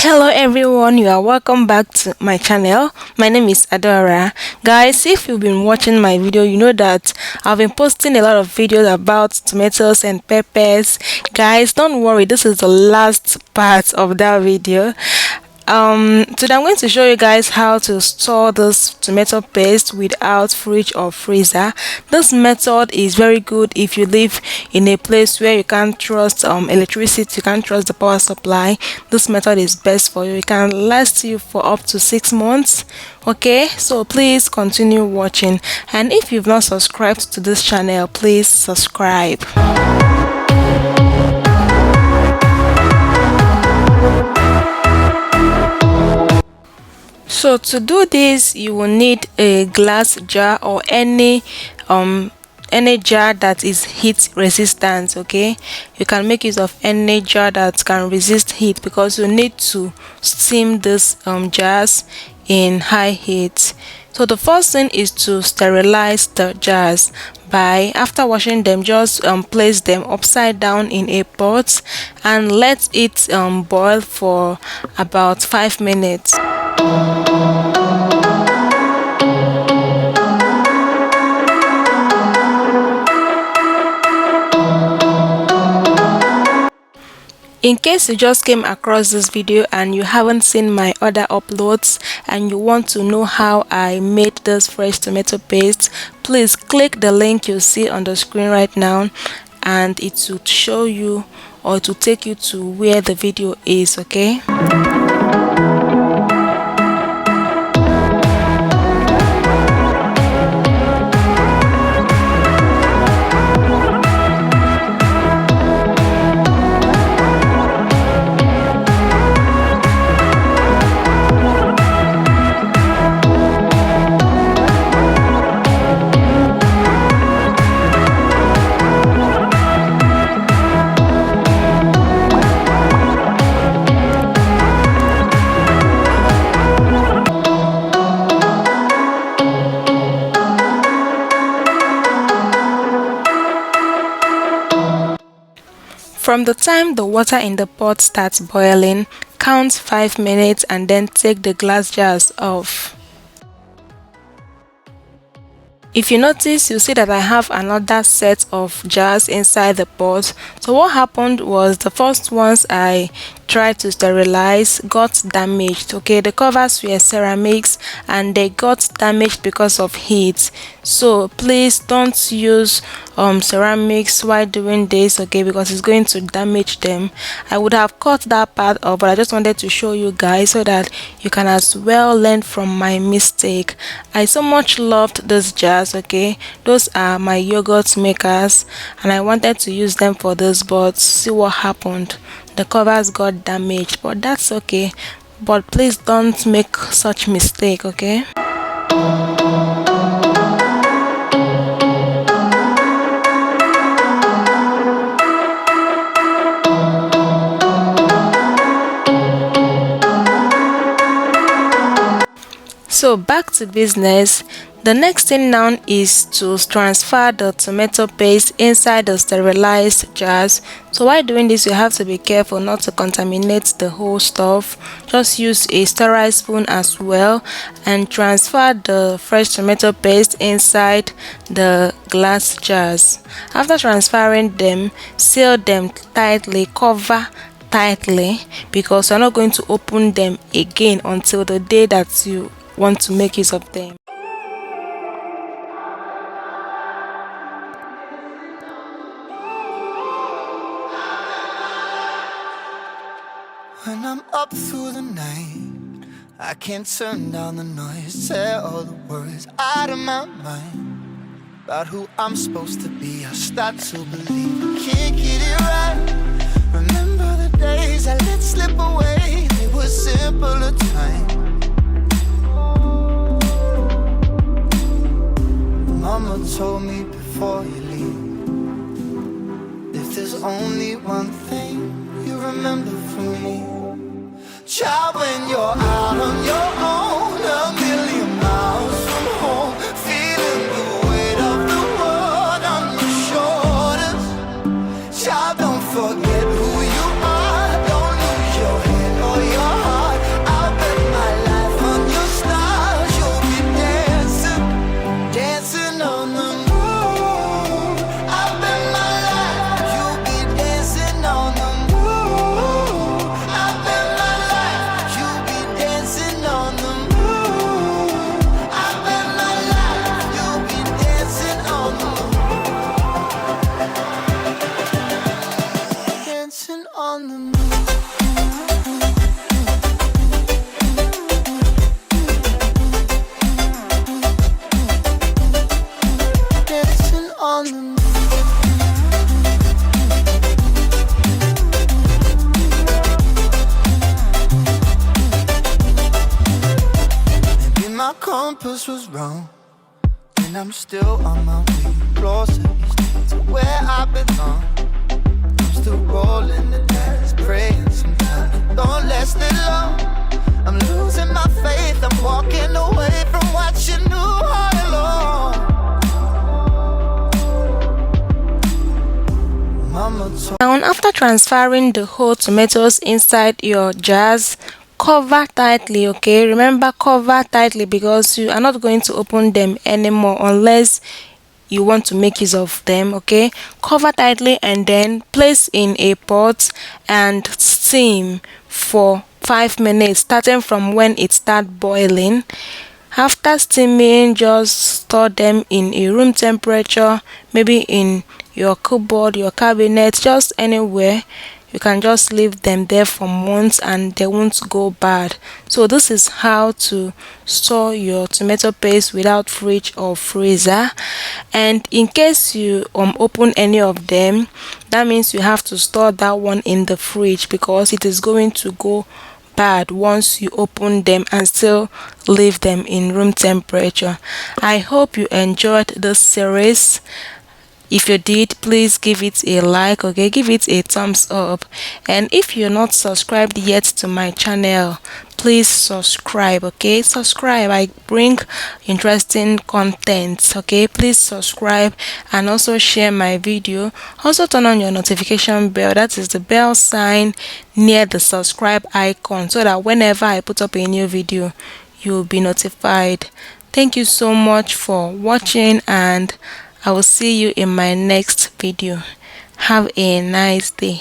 Hello everyone, you are welcome back to my channel. My name is Adaora. Guys, if you've been watching my video, you know that I've been posting a lot of videos about tomatoes and peppers. Guys, don't worry, this is the last part of that video. Today I'm going to show you guys how to store this tomato paste without fridge or freezer. This method is very good if you live in a place where you can't trust electricity, you can't trust the power supply. This method is best for you. It can last you for up to 6 months. Okay, so please continue watching, and if you've not subscribed to this channel, please subscribe. So to do this, you will need a glass jar or any jar that is heat resistant. Okay, you can make use of any jar that can resist heat, because you need to steam these jars in high heat. So the first thing is to sterilize the jars. After washing them, just place them upside down in a pot and let it boil for about 5 minutes. In case you just came across this video and you haven't seen my other uploads and you want to know how I made this fresh tomato paste, please click the link you see on the screen right now, and it will show you, or to take you to where the video is. Okay. From the time the water in the pot starts boiling, count 5 minutes and then take the glass jars off. If you notice, you see that I have another set of jars inside the pot. So what happened was, the first ones I tried to sterilize got damaged. Okay, the covers were ceramics and they got damaged because of heat. So please don't use ceramics while doing this, okay, because it's going to damage them. I would have cut that part off, but I just wanted to show you guys so that you can as well learn from my mistake. I so much loved those jars. Okay, those are my yogurt makers and I wanted to use them for this, but see what happened. The covers got damaged, but that's okay. But please don't make such mistake. Okay. So back to business. The next thing now is to transfer the tomato paste inside the sterilized jars. So while doing this, you have to be careful not to contaminate the whole stuff. Just use a sterile spoon as well and transfer the fresh tomato paste inside the glass jars. After transferring them, seal them tightly, cover tightly, because you're not going to open them again until the day that you want to make use of them. When I'm up through the night, I can't turn down the noise, tear all the words out of my mind about who I'm supposed to be. I start to believe I can't get it right. Remember the days I let slip away, they were simpler times. Mama told me before you leave, if there's only one thing you remember from me, child, when you're out on your own, a million miles from home, feeling the weight of the world on your shoulders, child, don't forget who you are, don't lose your head or your heart. compass was wrong, and I'm still on my way closer to where I belong. I'm still rolling the dice, praying sometimes don't last it long. I'm losing my faith, I'm walking away from what you knew all along. Now, after transferring the whole tomatoes inside your jars, cover tightly, okay? Remember, cover tightly because you are not going to open them anymore unless you want to make use of them, okay? Cover tightly and then place in a pot and steam for 5 minutes, starting from when it starts boiling. After steaming, just store them in a room temperature, maybe in your cupboard, your cabinet, just anywhere. You can just leave them there for months and they won't go bad. So this is how to store your tomato paste without fridge or freezer. And in case you open any of them, that means you have to store that one in the fridge because it is going to go bad once you open them and still leave them in room temperature. I hope you enjoyed this series. If you did, please give it a like, okay? Give it a thumbs up. And if you're not subscribed yet to my channel, please subscribe, okay? Subscribe. I bring interesting content, okay? Please subscribe and also share my video. Also turn on your notification bell, that is the bell sign near the subscribe icon, so that whenever I put up a new video, you'll be notified. Thank you so much for watching, and I will see you in my next video. Have a nice day.